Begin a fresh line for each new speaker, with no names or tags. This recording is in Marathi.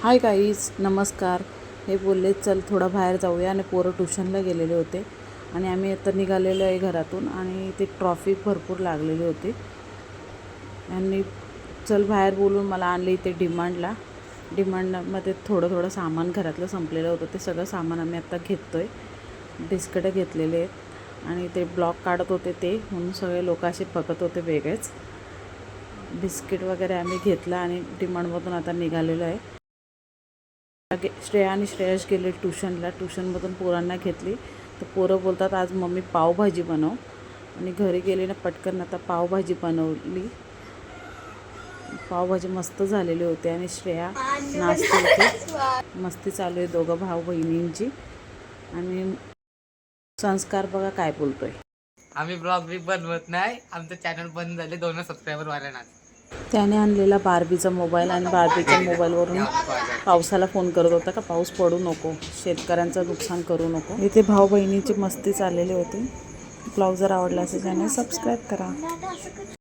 हाय गाईज, नमस्कार. हे बोलले चल थोडं बाहेर जाऊया आणि पोरं ट्युशनला गेलेले होते आणि आम्ही आता निघालेलो आहे घरातून आणि ते ट्रॉफिक भरपूर लागलेली होती आणि चल बाहेर बोलून मला आणले इथे डिमांडमध्ये थोडं सामान घरातलं संपलेलं होतं. ते सगळं सामान आम्ही आता घेतो आहे. बिस्किटं घेतलेले आहेत आणि ते ब्लॉक काढत होते ते म्हणून सगळे लोक असे बघत होते वेगळेच. बिस्किट वगैरे आम्ही घेतलं आणि डिमांडमधून आता निघालेलो आहे. श्रेया आणि श्रेयश गेले ट्युशनमधून पोरांना घेतली तर पोरं बोलतात आज मम्मी पावभाजी बनव आणि घरी गेले ना पटकन आता पावभाजी बनवली. पावभाजी मस्त झालेली होती आणि श्रेया नाचते होती. मस्ती चालू आहे दोघं भाऊ बहिणींची. आणि संस्कार बघा काय बोलतोय.
आम्ही ब्लॉग बी बनवत नाही, आमचं चॅनल बंद झाले, 2 सबस्क्रायबर वाढले.
त्याने आणलेला बार्बीचा मोबाईल आणि बार्बीच्या मोबाईलवरून पावसाला फोन करत होता का पाऊस पडू नको, शेतकऱ्यांचं नुकसान करू नको. इथे भाऊ बहिणीची मस्ती चाललेली होती. ब्लॉग जर आवडला असेल त्याने सबस्क्राईब करा.